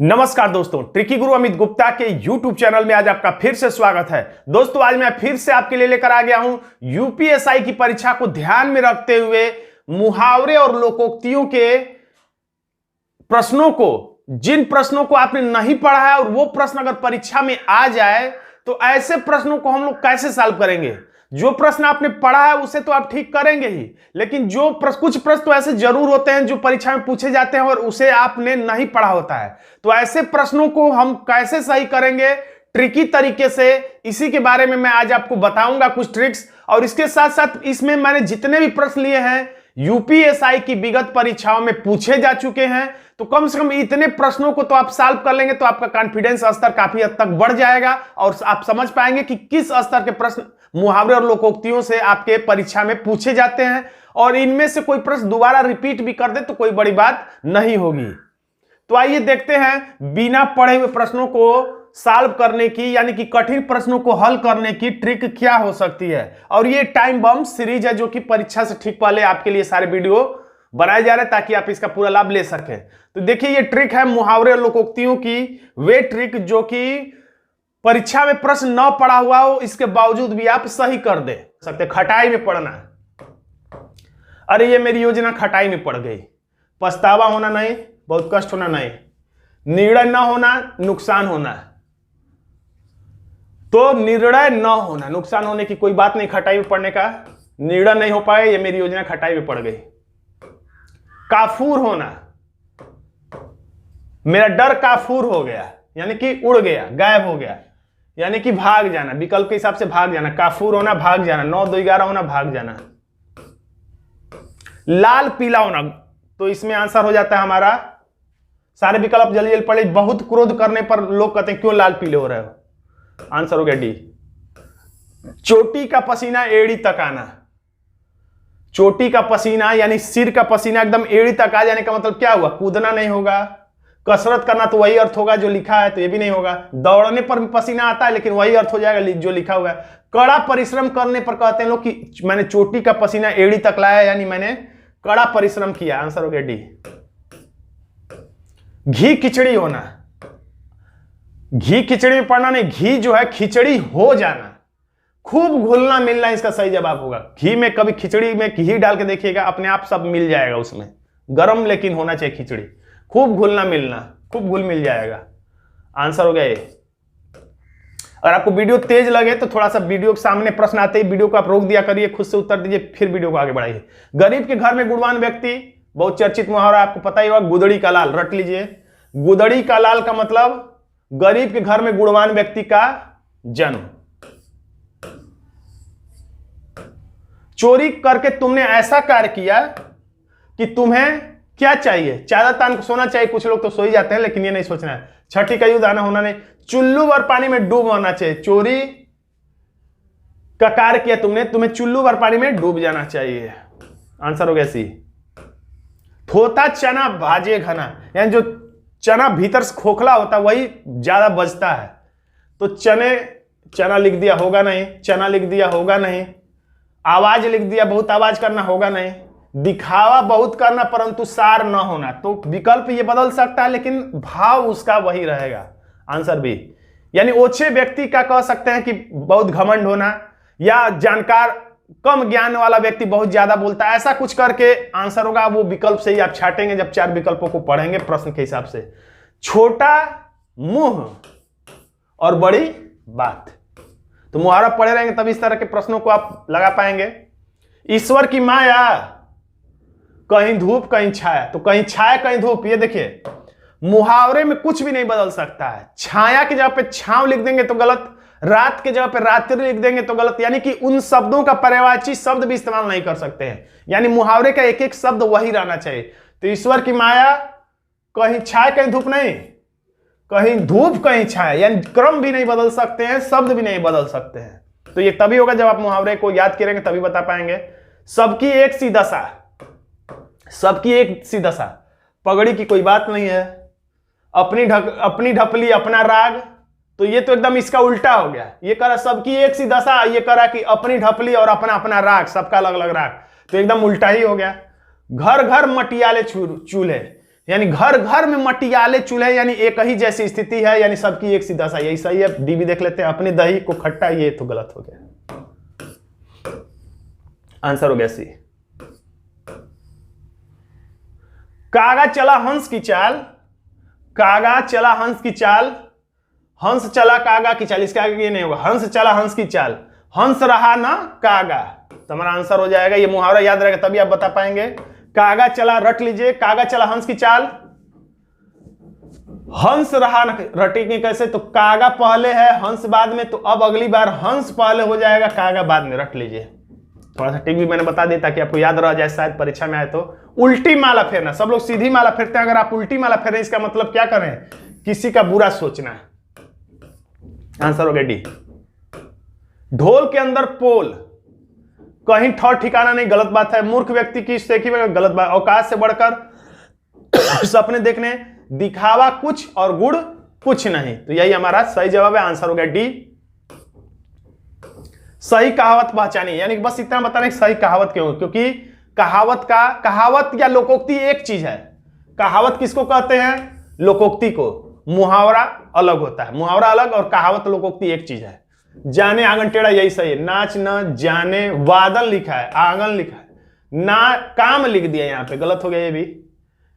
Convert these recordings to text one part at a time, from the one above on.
नमस्कार दोस्तों, ट्रिकी गुरु अमित गुप्ता के YouTube चैनल में आज आपका फिर से स्वागत है। दोस्तों आज मैं फिर से आपके लिए लेकर आ गया हूं यूपीएसआई की परीक्षा को ध्यान में रखते हुए मुहावरे और लोकोक्तियों के प्रश्नों को, जिन प्रश्नों को आपने नहीं पढ़ा है और वो प्रश्न अगर परीक्षा में आ जाए तो ऐसे प्रश्नों को हम लोग कैसे सॉल्व करेंगे। जो प्रश्न आपने पढ़ा है उसे तो आप ठीक करेंगे ही, लेकिन जो कुछ प्रश्न तो ऐसे जरूर होते हैं जो परीक्षा में पूछे जाते हैं और उसे आपने नहीं पढ़ा होता है। तो ऐसे प्रश्नों को हम कैसे सही करेंगे ट्रिकी तरीके से, इसी के बारे में मैं आज आपको बताऊंगा कुछ ट्रिक्स। और इसके साथ साथ इसमें मैंने जितने भी प्रश्न लिए हैं यूपीएसआई की विगत परीक्षाओं में पूछे जा चुके हैं, तो कम से कम इतने प्रश्नों को तो आप सॉल्व कर लेंगे तो आपका कॉन्फिडेंस स्तर काफी हद तक बढ़ जाएगा और आप समझ पाएंगे कि किस स्तर के प्रश्न मुहावरे और लोकोक्तियों से आपके परीक्षा में पूछे जाते हैं, और इनमें से कोई प्रश्न दोबारा रिपीट भी कर दे तो कोई बड़ी बात नहीं होगी। तो आइए देखते हैं बिना पढ़े हुए प्रश्नों को सॉल्व करने की, यानी कि कठिन प्रश्नों को हल करने की ट्रिक क्या हो सकती है। और ये टाइम बम सीरीज है जो कि परीक्षा से ठीक पहले आपके लिए सारे वीडियो बनाए जा रहे हैं ताकि आप इसका पूरा लाभ ले सकें। तो देखिए ये ट्रिक है मुहावरे और लोकोक्तियों की, वे ट्रिक जो कि परीक्षा में प्रश्न न पढ़ा हुआ हो इसके बावजूद भी आप सही कर दे सकते। खटाई में पढ़ना है, अरे ये मेरी योजना खटाई में पड़ गई, पछतावा होना नहीं, बहुत कष्ट होना नहीं, निर्णय न होना, नुकसान होना। तो निर्णय न होना, नुकसान होने की कोई बात नहीं खटाई में पढ़ने का, निर्णय नहीं हो पाए, ये मेरी योजना खटाई में पड़ गई। काफूर होना, मेरा डर काफूर हो गया, यानी कि उड़ गया, गायब हो गया, यानी कि भाग जाना, विकल्प के हिसाब से भाग जाना। काफूर होना, भाग जाना, 9 2 11 होना, भाग जाना। लाल पीला होना, तो इसमें आंसर हो जाता है हमारा, सारे विकल्प जल्दी जल्दी पढ़े। बहुत क्रोध करने पर लोग कहते हैं क्यों लाल पीले हो रहे हो, आंसर हो गया डी। चोटी का पसीना एड़ी तक आना, चोटी का पसीना यानी सिर का पसीना एकदम एड़ी तक आ जाने का मतलब क्या हुआ, कूदना नहीं होगा। कसरत करना तो वही अर्थ होगा जो लिखा है, तो ये भी नहीं होगा। दौड़ने पर भी पसीना आता है लेकिन वही अर्थ हो जाएगा जो लिखा हुआ है। कड़ा परिश्रम करने पर कहते हैं लोग कि मैंने चोटी का पसीना एड़ी तक लाया, यानी मैंने कड़ा परिश्रम किया, आंसर हो गया डी। घी खिचड़ी होना, घी खिचड़ी में पढ़ना नहीं, घी जो है खिचड़ी हो जाना, खूब घुलना मिलना इसका सही जवाब होगा। घी में कभी खिचड़ी में घी डाल के देखिएगा, अपने आप सब मिल जाएगा उसमें, गरम लेकिन होना चाहिए खिचड़ी, खूब घुलना मिलना, खूब घुल मिल जाएगा, आंसर हो गया ये। अगर आपको वीडियो तेज लगे तो थोड़ा सा वीडियो के सामने प्रश्न आते ही वीडियो को आप रोक दिया करिए, खुद से उत्तर दीजिए, फिर वीडियो को आगे बढ़ाइए। गरीब के घर में गुणवान व्यक्ति, बहुत चर्चित मुहावरा आपको पता ही होगा, गुदड़ी का लाल, रट लीजिए। गुदड़ी का लाल का मतलब गरीब के घर में गुणवान व्यक्ति का जन्म। चोरी करके तुमने ऐसा कार्य किया कि तुम्हें क्या चाहिए, चादर तान को सोना चाहिए, कुछ लोग तो सो ही जाते हैं लेकिन ये नहीं सोचना है। छठी का युद्ध आना होना नहीं, चुल्लू भर पानी में डूब मरना चाहिए। चोरी का कार्य किया तुमने, तुम्हें चुल्लू भर पानी में डूब जाना चाहिए, आंसर हो गया सी। थोथा चना भाजे घना, यानी जो चना भीतर से खोखला होता है वही ज्यादा बजता है। तो चना लिख दिया होगा नहीं, चना लिख दिया होगा नहीं। आवाज लिख दिया, बहुत आवाज करना होगा नहीं। दिखावा बहुत करना परंतु सार न होना, तो विकल्प ये बदल सकता है लेकिन भाव उसका वही रहेगा, आंसर बी। यानी ओछे व्यक्ति का कह सकते हैं कि बहुत घमंड होना, या जानकार कम ज्ञान वाला व्यक्ति बहुत ज्यादा बोलता है, ऐसा कुछ करके आंसर होगा। वो विकल्प से ही आप छाटेंगे जब 4 विकल्पों को पढ़ेंगे प्रश्न के हिसाब से। छोटा मुंह और बड़ी बात, तो मुहावरा पढ़े रहेंगे तब इस तरह के प्रश्नों को आप लगा पाएंगे। ईश्वर की माया, कहीं धूप कहीं छाया, तो कहीं छाया कहीं धूप, ये देखिए मुहावरे में कुछ भी नहीं बदल सकता है। छाया की जगह पे छांव लिख देंगे तो गलत, रात की जगह पे रात्रि लिख देंगे तो गलत, यानी कि उन शब्दों का पर्यायवाची शब्द भी इस्तेमाल नहीं कर सकते हैं। यानी मुहावरे का एक एक शब्द वही रहना चाहिए। तो ईश्वर की माया, कहीं छाया कहीं धूप नहीं, कहीं धूप कहीं छाया, यानी क्रम भी नहीं बदल सकते हैं, शब्द भी नहीं बदल सकते हैं। तो ये तभी होगा जब आप मुहावरे को याद करेंगे तभी बता पाएंगे। सबकी एक सी दशा, सबकी एक सी दशा, पगड़ी की कोई बात नहीं है। अपनी ढपली अपना राग, तो ये तो एकदम इसका उल्टा हो गया। ये करा सबकी एक सी दशा, ये करा कि अपनी ढपली और अपना अपना राग, सबका अलग अलग राग, तो एकदम उल्टा ही हो गया। घर घर मटियाले चूल्हे, यानी घर घर में मटियाले चूल्हे, यानी एक ही जैसी स्थिति है, यानी सबकी एक सी दशा। यही सही है। डी भी देख लेते हैं, अपनी दही को खट्टा, ये तो गलत हो गया। आंसर हो गया सी। कागा चला हंस की चाल, कागा चला हंस की चाल, हंस चला कागा की चाल, इसके आगे ये नहीं होगा। हंस चला हंस की चाल, हंस रहा ना कागा, तो हमारा आंसर हो जाएगा। ये मुहावरा याद रहेगा तभी आप बता पाएंगे। कागा चला, रट लीजिए, कागा चला हंस की चाल, हंस रहा ना, रटेंगे कैसे? तो कागा पहले है, हंस बाद में, तो अब अगली बार हंस पहले हो जाएगा, कागा बाद में, रट लीजिए। थोड़ा सा टिक भी मैंने बता दिया ताकि आपको याद रह जाए, शायद परीक्षा में आए तो। उल्टी माला फेरना, सब लोग सीधी माला फेरते हैं, अगर आप उल्टी माला फेर रहे हैं इसका मतलब क्या करें? किसी का बुरा सोचना है। आंसर हो गया डी। ढोल के अंदर पोल, कहीं ठौर ठिकाना नहीं, गलत बात है। मूर्ख व्यक्ति की सेकी में, गलत बात। औकात से बढ़कर सपने देखने, दिखावा कुछ और गुड़ कुछ नहीं, तो यही हमारा सही जवाब है। आंसर हो गया डी। सही कहावत पहचानी, यानी बस इतना बताना कि सही कहावत क्यों, क्योंकि कहावत या लोकोक्ति एक चीज है। कहावत किसको कहते हैं? लोकोक्ति को। मुहावरा अलग होता है, मुहावरा अलग और कहावत लोकोक्ति एक चीज है। जाने आंगन टेढ़ा, यही सही है। नाच न जाने, वादन लिखा है, आंगन लिखा है, ना काम लिख दिया, यहां पे गलत हो गया। ये भी,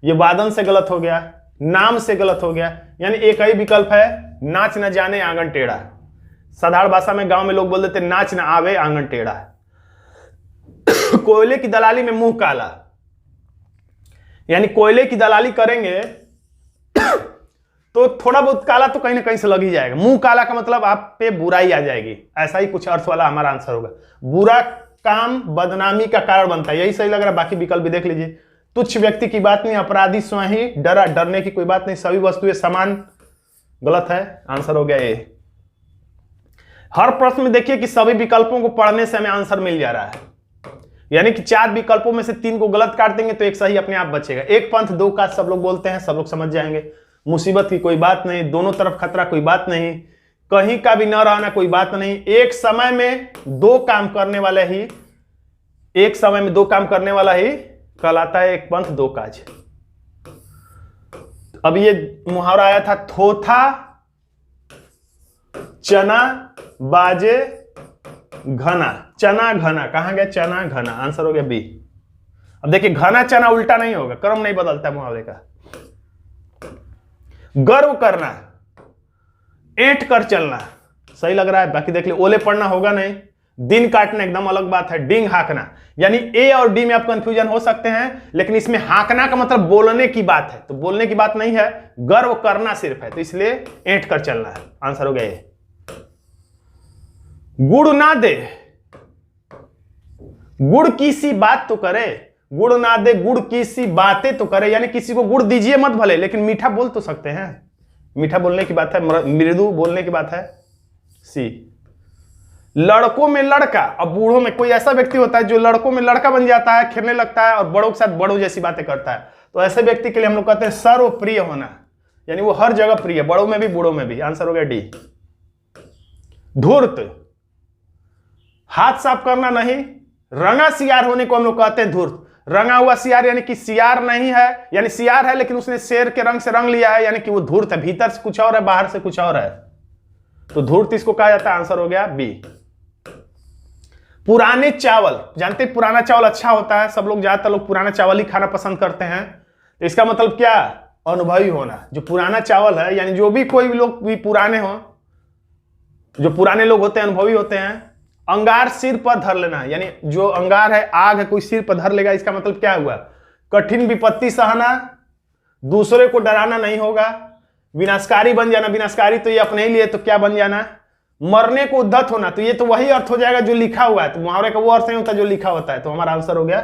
ये वादन से गलत हो गया, नाम से गलत हो गया, यानी एक ही विकल्प है, नाच न जाने आंगन टेढ़ा। साधारण भाषा में गांव में लोग बोल देते नाच न आवे आंगन टेढ़ा। कोयले की दलाली में मुंह काला, यानी कोयले की दलाली करेंगे तो थोड़ा बहुत काला तो कहीं ना कहीं से लग ही जाएगा। मुंह काला का मतलब आप पे बुराई आ जाएगी, ऐसा ही कुछ अर्थ वाला हमारा आंसर होगा। बुरा काम बदनामी का कारण बनता है, यही सही लग रहा है। बाकी विकल्प भी देख लीजिए। तुच्छ व्यक्ति की बात नहीं, अपराधी स्वयं ही डरा, डरने की कोई बात नहीं, सभी वस्तुएं समान, गलत है। आंसर हो गया ए। हर प्रश्न में देखिए कि सभी विकल्पों को पढ़ने से हमें आंसर मिल जा रहा है, यानी कि 4 विकल्पों में से 3 को गलत काट देंगे तो एक सही अपने आप बचेगा। एक पंथ दो काज सब लोग बोलते हैं, सब लोग समझ जाएंगे। मुसीबत की कोई बात नहीं, दोनों तरफ खतरा कोई बात नहीं, कहीं का भी न रहना कोई बात नहीं, एक समय में 2 काम करने वाले ही, एक समय में 2 काम करने वाला ही कहलाता है एक पंथ दो काज। अब ये मुहावरा आया था, थोथा चना बाजे घना, चना घना, कहां गया? चना घना, आंसर हो गया बी। अब देखिए घना चना उल्टा नहीं होगा, क्रम नहीं बदलता मुहावरे का। गर्व करना, ऐंठ कर चलना, सही लग रहा है। बाकी देख ली, ओले पड़ना होगा नहीं, दिन काटना एकदम अलग बात है, डिंग हाकना, यानी ए और डी में आप कंफ्यूजन हो सकते हैं, लेकिन इसमें हाकना का मतलब बोलने की बात है, तो बोलने की बात नहीं है, गर्व करना सिर्फ है, तो इसलिए ऐंठ कर चलना है। आंसर हो गया ए। गुड़ ना दे, गुड़ की सी बात तो करे, गुड़ ना दे गुड़ की सी बातें तो करे, यानी किसी को गुड़ दीजिए मत भले, लेकिन मीठा बोल तो सकते हैं। मीठा बोलने की बात है, मृदु बोलने की बात है, सी। लड़कों में लड़का, अब बूढ़ों में कोई ऐसा व्यक्ति होता है जो लड़कों में लड़का बन जाता है, खेलने लगता है और बड़ों के साथ बड़ों जैसी बातें करता है, तो ऐसे व्यक्ति के लिए हम लोग कहते हैं सर्वप्रिय होना, यानी वो हर जगह प्रिय, बड़ों में भी बूढ़ों में भी। आंसर हो गया डी। धूर्त, हाथ साफ करना नहीं, रंगा सियार होने को हम लोग कहते हैं धूर्त। रंगा हुआ सियार यानी कि सियार नहीं है, यानी सियार है लेकिन उसने शेर के रंग से रंग लिया है, यानी कि वो धूर्त है, भीतर से कुछ और है बाहर से कुछ और है, तो धूर्त इसको कहा जाता है। आंसर हो गया बी। पुराने चावल, जानते हैं पुराना चावल अच्छा होता है, सब लोग ज्यादातर लोग पुराना चावल ही खाना पसंद करते हैं, तो इसका मतलब क्या? अनुभवी होना। जो पुराना चावल है, यानी जो भी कोई भी लोग भी पुराने हो, जो पुराने लोग होते हैं अनुभवी होते हैं। अंगार सिर पर धर लेना, यानी जो अंगार है, आग है, कोई सिर पर धर लेगा, इसका मतलब क्या हुआ? कठिन विपत्ति सहना, दूसरे को डराना नहीं होगा, विनाशकारी बन जाना, विनाशकारी तो ये अपने ही लिए, तो क्या बन जाना? मरने को उद्धत होना, तो ये तो वही अर्थ हो जाएगा जो लिखा हुआ है, तो मुहावरे का वो अर्थ नहीं होता जो लिखा होता है, तो हमारा आंसर हो गया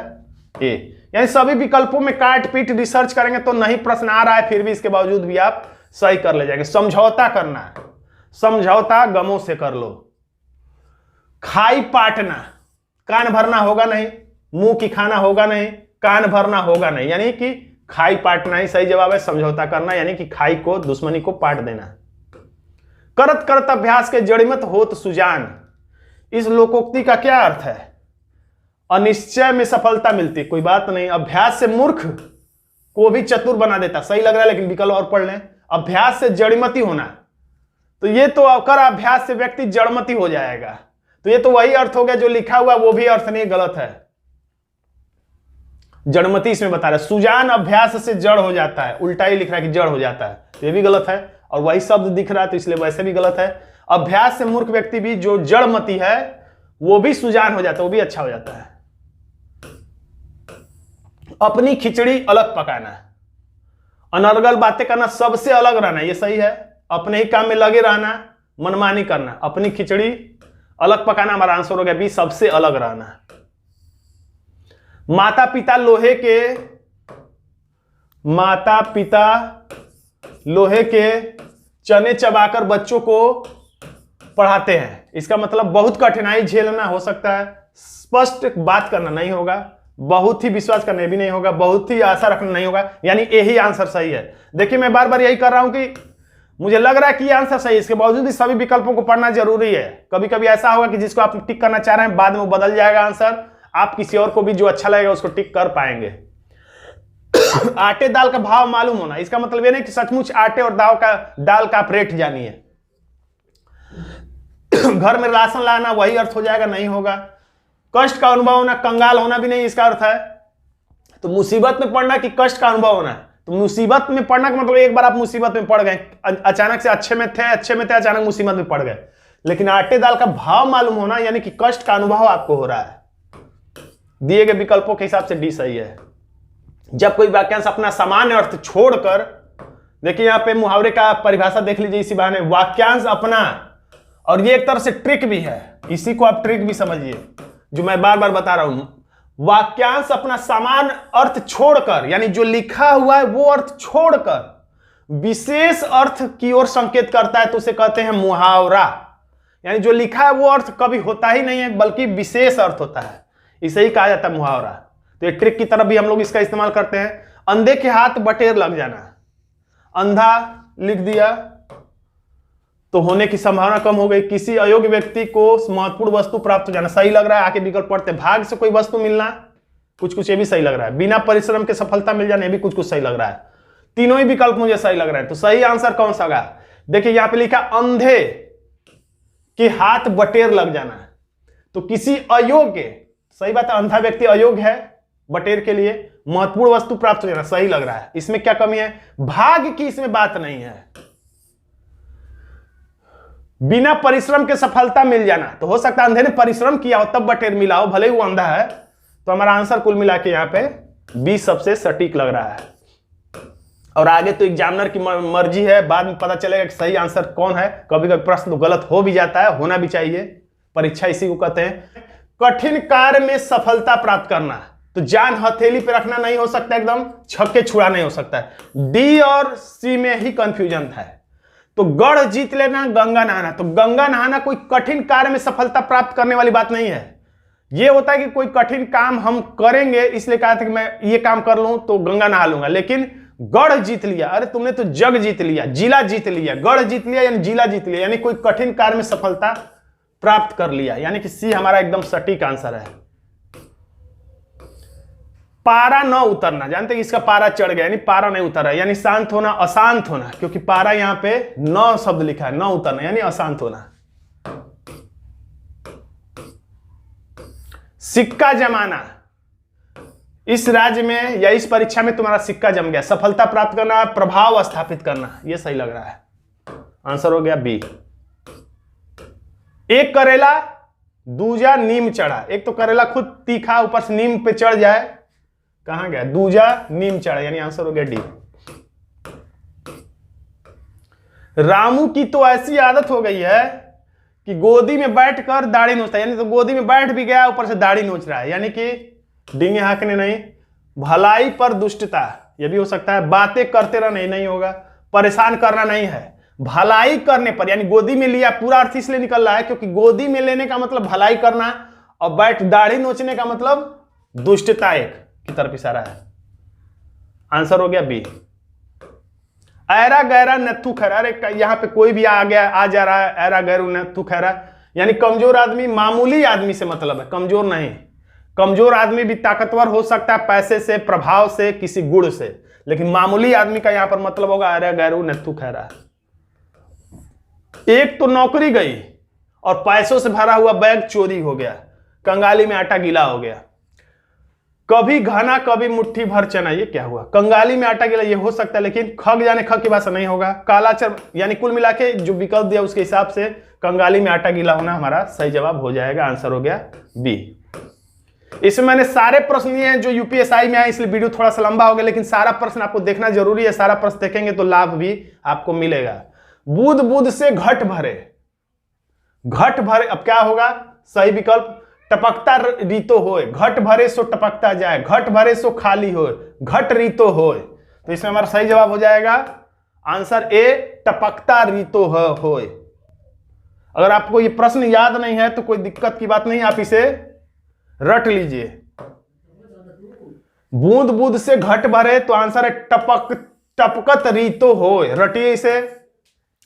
ए। यानी सभी विकल्पों में काट पीट रिसर्च करेंगे तो नहीं प्रश्न आ रहा है, फिर भी इसके बावजूद भी आप सही कर ले जाएंगे। समझौता करना, समझौता गमों से कर लो। खाई पाटना, कान भरना होगा नहीं, मुंह की खाना होगा नहीं, कान भरना होगा नहीं, यानी कि खाई पाटना ही सही जवाब है। समझौता करना यानी कि खाई को, दुश्मनी को पाट देना। करत करत अभ्यास के जड़िमत होत सुजान, इस लोकोक्ति का क्या अर्थ है? अनिश्चय में सफलता मिलती, कोई बात नहीं। अभ्यास से मूर्ख को भी चतुर बना देता। सही लग रहा है, लेकिन विकल्प और पढ़ लें। अभ्यास से जड़मती होना, तो ये तो कर अभ्यास से व्यक्ति जड़मती हो जाएगा, तो ये तो वही अर्थ हो गया जो लिखा हुआ, वो भी अर्थ नहीं, गलत है। जड़मती इसमें बता रहा है, सुजान अभ्यास से जड़ हो जाता है, उल्टा ही लिख रहा है कि जड़ हो जाता है, तो ये भी गलत है। और वही शब्द दिख रहा है तो इसलिए वैसे भी गलत है। अभ्यास से मूर्ख व्यक्ति भी जो जड़मती है वो भी सुजान हो जाता है, वो भी अच्छा हो जाता है। अपनी खिचड़ी अलग पकाना, अनर्गल बातें करना, सबसे अलग रहना, ये सही है। अपने ही काम में लगे रहना, मनमानी करना, अपनी खिचड़ी अलग पकाना, हमारा आंसर हो गया बी, सबसे अलग रहना। माता पिता लोहे के चने चबाकर बच्चों को पढ़ाते हैं, इसका मतलब बहुत कठिनाई झेलना हो सकता है, स्पष्ट बात करना नहीं होगा, बहुत ही विश्वास करना भी नहीं होगा, बहुत ही आशा रखना नहीं होगा, यानी यही आंसर सही है। देखिए मैं बार बार यही कर रहा हूं कि मुझे लग रहा है कि ये आंसर सही है, इसके बावजूद भी सभी विकल्पों को पढ़ना जरूरी है। कभी कभी ऐसा होगा कि जिसको आप टिक करना चाह रहे हैं बाद में वो बदल जाएगा आंसर, आप किसी और को भी जो अच्छा लगेगा उसको टिक कर पाएंगे। आटे दाल का भाव मालूम होना, इसका मतलब ये नहीं कि सचमुच आटे और दाल का आप रेट जानिए। घर में राशन लाना, वही अर्थ हो जाएगा, नहीं होगा। कष्ट का अनुभव होना, कंगाल होना भी नहीं इसका अर्थ है। तो मुसीबत में पड़ना कि कष्ट का अनुभव होना, तो मुसीबत में पड़ना का मतलब एक बार आप मुसीबत में पड़ गए, अचानक से अच्छे में थे अचानक मुसीबत में पड़ गए। लेकिन आटे दाल का भाव मालूम होना यानी कि कष्ट का अनुभव आपको हो रहा है। दिए गए विकल्पों के हिसाब से डी सही है। जब कोई वाक्यांश अपना सामान्य अर्थ छोड़कर, देखिए यहां पे मुहावरे का परिभाषा देख लीजिए इसी बहाने, वाक्यांश अपना, और ये एक तरह से ट्रिक भी है, इसी को आप ट्रिक भी समझिए जो मैं बार बार बता रहा हूं। वाक्यांश अपना सामान्य अर्थ छोड़कर, यानी जो लिखा हुआ है वो अर्थ छोड़कर विशेष अर्थ की ओर संकेत करता है, तो उसे कहते हैं मुहावरा। यानी जो लिखा है वो अर्थ कभी होता ही नहीं है, बल्कि विशेष अर्थ होता है, इसे ही कहा जाता है मुहावरा। तो ये ट्रिक की तरफ भी हम लोग इसका इस्तेमाल करते हैं। अंधे के हाथ बटेर लग जाना, अंधा लिख दिया तो होने की संभावना कम हो गई। किसी अयोग्य व्यक्ति को महत्वपूर्ण वस्तु प्राप्त हो जाना, सही लग रहा है। आके विकल्प पढ़ते, भाग से कोई वस्तु मिलना, कुछ कुछ ये भी सही लग रहा है। बिना परिश्रम के सफलता मिल जाना, ये भी कुछ कुछ सही लग रहा है। तीनों ही विकल्प मुझे सही लग रहा है, तो सही आंसर कौन सा होगा? देखिए यहां पे लिखा अंधे के हाथ बटेर लग जाना, तो किसी अयोग्य, सही बात है, अंधा व्यक्ति अयोग्य है बटेर के लिए, महत्वपूर्ण वस्तु प्राप्त हो जाना, सही लग रहा है। इसमें क्या कमी है? भाग की इसमें बात नहीं है। बिना परिश्रम के सफलता मिल जाना, तो हो सकता है अंधे ने परिश्रम किया हो तब बटेर मिला हो, भले ही वो अंधा है। तो हमारा आंसर कुल मिला के यहां पे बी सबसे सटीक लग रहा है। और आगे तो एग्जामिनर की मर्जी है, बाद में पता चलेगा कि सही आंसर कौन है। कभी कभी प्रश्न तो गलत हो भी जाता है, होना भी चाहिए, परीक्षा इसी को कहते हैं। कठिन कार्य में सफलता प्राप्त करना, तो जान हथेली पे रखना नहीं हो सकता, एकदम छक्के छुड़ा नहीं हो सकता है। डी और सी में ही कंफ्यूजन था। तो गढ़ जीत लेना, गंगा नहाना, तो गंगा नहाना कोई कठिन कार्य में सफलता प्राप्त करने वाली बात नहीं है। यह होता है कि कोई कठिन काम हम करेंगे, इसलिए कहा था कि मैं ये काम कर लूं तो गंगा नहा लूंगा, लेकिन गढ़ जीत लिया, अरे तुमने तो जग जीत लिया, जिला जीत लिया, गढ़ जीत लिया यानी जिला जीत लिया, यानी कोई कठिन कार्य में सफलता प्राप्त कर लिया, यानी कि सी हमारा एकदम सटीक आंसर है। पारा न उतरना, जानते हैं इसका पारा चढ़ गया, यानी पारा नहीं उतर रहा, यानी शांत होना, अशांत होना, क्योंकि पारा यहां पे न शब्द लिखा है, न उतरना यानी अशांत होना। सिक्का जमाना, इस राज्य में या इस परीक्षा में तुम्हारा सिक्का जम गया, सफलता प्राप्त करना, प्रभाव स्थापित करना, यह सही लग रहा है। आंसर हो गया बी। एक करेला दूजा नीम चढ़ा, एक तो करेला खुद तीखा ऊपर से नीम पे चढ़ जाए, कहां गया? दूजा नीम चढ़ा, यानी आंसर हो गया डी। रामू की तो ऐसी आदत हो गई है कि गोदी में बैठकर दाढ़ी नोचता है, यानी तो गोदी में बैठ भी गया ऊपर से दाढ़ी नोच रहा है, यानी कि डींगे हाँकने नहीं। भलाई पर दुष्टता, यह भी हो सकता है। बातें करते रहना, नहीं होगा। परेशान करना नहीं है, भलाई करने पर, यानी गोदी में लिया, पूरा अर्थ इसलिए निकल रहा है क्योंकि गोदी में लेने का मतलब भलाई करना, और बैठ दाढ़ी नोचने का मतलब दुष्टता एक की तरफ इशारा है। आंसर हो गया बी। ऐरा गैरा नत्थु खैरा, अरे यहां पे कोई भी आ गया, आ जा रहा है, ऐरा गैरू नत्थु खैरा, यानी कमजोर आदमी, मामूली आदमी से मतलब है, कमजोर नहीं। कमजोर आदमी भी ताकतवर हो सकता है पैसे से, प्रभाव से, किसी गुण से। लेकिन मामूली आदमी का यहां पर मतलब होगा अरे गैरू नत्थु खैरा। एक तो नौकरी गई और पैसों से भरा हुआ बैग चोरी हो गया, कंगाली में आटा गीला हो गया। कभी घना कभी मुट्ठी भर चना, ये क्या हुआ? कंगाली में आटा गीला ये हो सकता है, लेकिन खग जाने खग की भाषा नहीं होगा। कालाचर यानी कुल मिला के जो विकल्प दिया उसके हिसाब से कंगाली में आटा गीला होना हमारा सही जवाब हो जाएगा। आंसर हो गया बी। इसमें मैंने सारे प्रश्न लिए हैं जो यूपीएसआई में आए, इसलिए वीडियो थोड़ा सा लंबा हो गया, लेकिन सारा प्रश्न आपको देखना जरूरी है। सारा प्रश्न देखेंगे तो लाभ भी आपको मिलेगा। बूंद बूंद से घट भरे, घट भरे, अब क्या होगा सही विकल्प? टपकता रीतो होए, घट भरे सो टपकता जाए, घट भरे सो खाली होए, घट रीतो होए। तो इसमें हमारा सही जवाब हो जाएगा आंसर ए, टपकता रीतो होए। अगर आपको ये प्रश्न याद नहीं है तो कोई दिक्कत की बात नहीं, आप इसे रट लीजिए। बूंद बूंद से घट भरे तो आंसर है टपकत रीतो होए। रटिए इसे,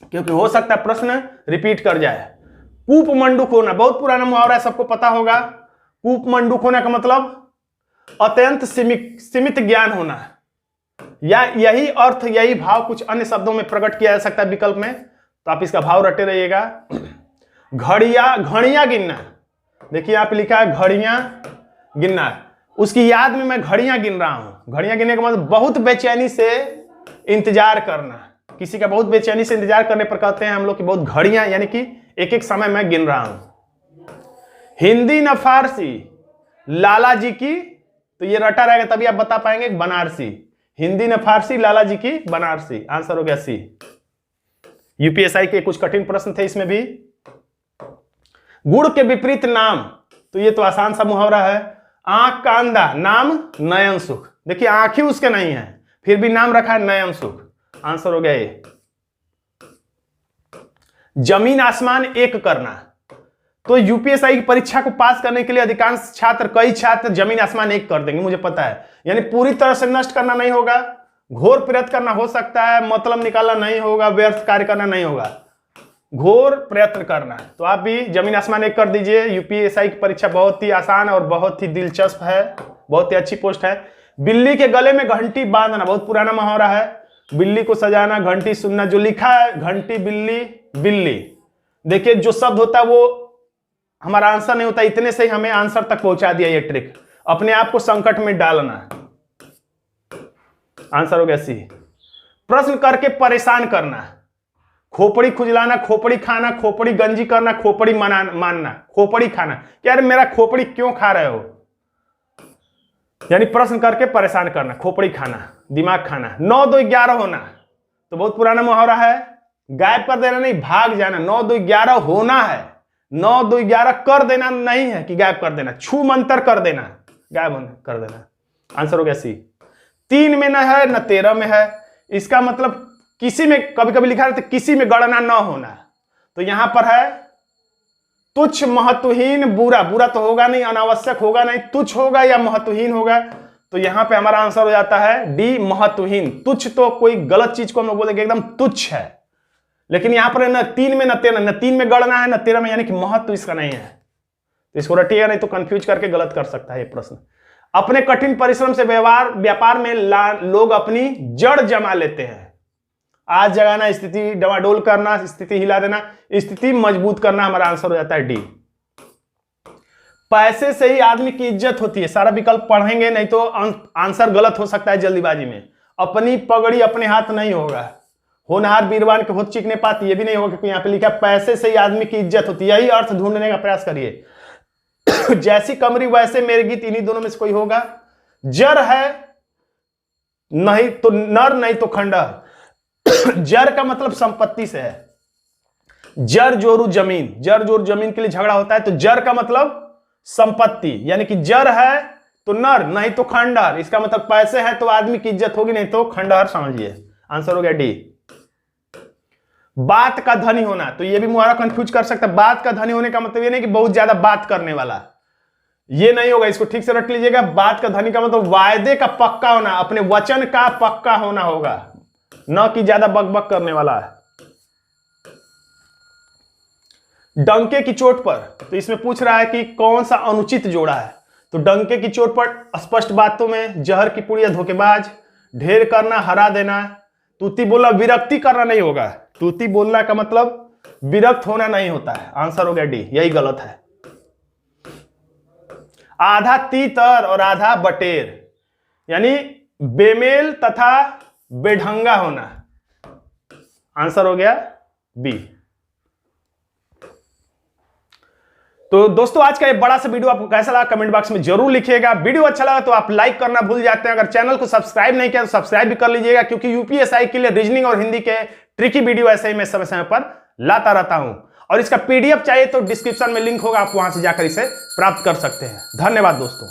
क्योंकि हो सकता है प्रश्न रिपीट कर जाए। कूप मंडूक होना बहुत पुराना मुहावरा है, सबको पता होगा। कूप मंडूक होना का मतलब अत्यंत सीमित ज्ञान होना, या यही अर्थ यही भाव कुछ अन्य शब्दों में प्रकट किया जा सकता है विकल्प में, तो आप इसका भाव रटे रहिएगा। घड़ियां गिनना, देखिए यहाँ पे लिखा है घड़ियां गिनना, उसकी याद में मैं घड़ियां गिन रहा हूं। घड़ियां गिनने का मतलब बहुत बेचैनी से इंतजार करना, किसी का बहुत बेचैनी से इंतजार करने पर कहते हैं हम लोग कि बहुत घड़ियां, यानी कि एक एक समय मैं गिन रहा हूं। हिंदी न फारसी लाला जी की, तो ये रटा रहेगा तभी आप बता पाएंगे। बनारसी, हिंदी न फारसी लाला जी की बनारसी। आंसर हो गया सी। यूपीएसआई के कुछ कठिन प्रश्न थे इसमें भी। गुड़ के विपरीत नाम, तो ये तो आसान सा मुहावरा है। आंख का अंधा, नाम नयन सुख। देखिए आंख ही उसके नहीं है, फिर भी नाम रखा है नयन सुख। आंसर हो गया ए। जमीन आसमान एक करना, तो यूपीएसआई की परीक्षा को पास करने के लिए अधिकांश छात्र, कई छात्र जमीन आसमान एक कर देंगे, मुझे पता है। यानी पूरी तरह से नष्ट करना नहीं होगा, घोर प्रयत्न करना हो सकता है, मतलब निकालना नहीं होगा, व्यर्थ कार्य करना नहीं होगा, घोर प्रयत्न करना है। तो आप भी जमीन आसमान एक कर दीजिए। यूपीएसआई की परीक्षा बहुत ही आसान और बहुत ही दिलचस्प है, बहुत ही अच्छी पोस्ट है। बिल्ली के गले में घंटी बांधना, बहुत पुराना मुहावरा है। बिल्ली को सजाना, घंटी सुनना, जो लिखा है घंटी बिल्ली बिल्ली, देखिए जो शब्द होता है वो हमारा आंसर नहीं होता, इतने से ही हमें आंसर तक पहुंचा दिया ये ट्रिक। अपने आप को संकट में डालना। आंसर हो गया सी। प्रश्न करके परेशान करना, खोपड़ी खुजलाना, खोपड़ी खाना, खोपड़ी गंजी करना, खोपड़ी मानना, खोपड़ी खाना। क्या यार मेरा खोपड़ी क्यों खा रहे हो, यानी प्रश्न करके परेशान करना, खोपड़ी खाना, दिमाग खाना। 9 2 11 होना, तो बहुत पुराना मुहावरा है। गायब कर देना नहीं, भाग जाना। 9 2 11 होना है, 9 2 11 कर देना नहीं है कि गायब कर देना, छू मंतर कर देना, गायब कर देना। आंसर हो गया सी। 3 में न है न 13 में है, इसका मतलब किसी में, कभी कभी लिखा रहता है किसी में गणना न होना, तो यहां पर है तुच्छ महत्वहीन बुरा। बुरा तो होगा नहीं, अनावश्यक होगा नहीं, तुच्छ होगा या महत्वहीन होगा, तो यहां पे हमारा आंसर हो जाता है डी, महत्वहीन। तुच्छ तो कोई गलत चीज को हम लोग बोलेंगे एकदम तुच्छ है, लेकिन यहां पर न 3 में न 13, न 3 में गणना है न 13 में, यानी कि महत्व इसका नहीं है। तो इसको रटिएगा नहीं तो कंफ्यूज करके गलत कर सकता है ये प्रश्न। अपने कठिन परिश्रम से व्यापार में लोग अपनी जड़ जमा लेते हैं। आज जगाना, स्थिति डवाडोल करना, स्थिति हिला देना, स्थिति मजबूत करना, हमारा आंसर हो जाता है डी। पैसे से ही आदमी की इज्जत होती है। सारा विकल्प पढ़ेंगे नहीं तो आंसर गलत हो सकता है जल्दीबाजी में। अपनी पगड़ी अपने हाथ नहीं होगा, होनहार बीरवान के होत चिकने पाती, ये भी नहीं होगा, क्योंकि यहां पे लिखा पैसे से ही आदमी की इज्जत होती है। यही अर्थ ढूंढने का प्रयास करिए। जैसी कमरी वैसे मेरे गीत, इन्हीं दोनों में से कोई होगा। जर है नहीं तो नर, नहीं तो खंडहर। जर का मतलब संपत्ति से है। जर जोरू जमीन, जर जोरू जमीन के लिए झगड़ा होता है, तो जर का मतलब संपत्ति, यानी कि जर है तो नर, नहीं तो खंडहर। इसका मतलब पैसे है तो आदमी की इज्जत होगी, नहीं तो खंडहर समझिए। आंसर हो गया डी। बात का धनी होना, तो ये भी मुहावरा कंफ्यूज कर सकता है। बात का धनी होने का मतलब ये नहीं कि बहुत ज्यादा बात करने वाला, ये नहीं होगा, इसको ठीक से रख लीजिएगा। बात का धनी का मतलब वायदे का पक्का होना, अपने वचन का पक्का होना होगा, न कि ज्यादा बकबक करने वाला है। डंके की चोट पर, तो इसमें पूछ रहा है कि कौन सा अनुचित जोड़ा है, तो डंके की चोट पर स्पष्ट बातों में जहर की पुड़िया धोखेबाज, ढेर करना, हरा देना। तूती बोलना विरक्ति करना नहीं होगा। तूती बोलना का मतलब विरक्त होना नहीं होता है। आंसर हो गया डी, यही गलत है। आधा तीतर और आधा बटेर यानी बेमेल तथा बेढंगा होना। आंसर हो गया बी। तो दोस्तों आज का ये बड़ा सा वीडियो आपको कैसा लगा कमेंट बॉक्स में जरूर लिखिएगा। वीडियो अच्छा लगा तो आप लाइक करना भूल जाते हैं। अगर चैनल को सब्सक्राइब नहीं किया तो सब्सक्राइब भी कर लीजिएगा, क्योंकि यूपीएससी के लिए रीजनिंग और हिंदी के ट्रिकी वीडियो ऐसे ही मैं समय समय पर लाता रहता हूं। और इसका पीडीएफ चाहिए तो डिस्क्रिप्शन में लिंक होगा, आप वहां से जाकर इसे प्राप्त कर सकते हैं। धन्यवाद दोस्तों।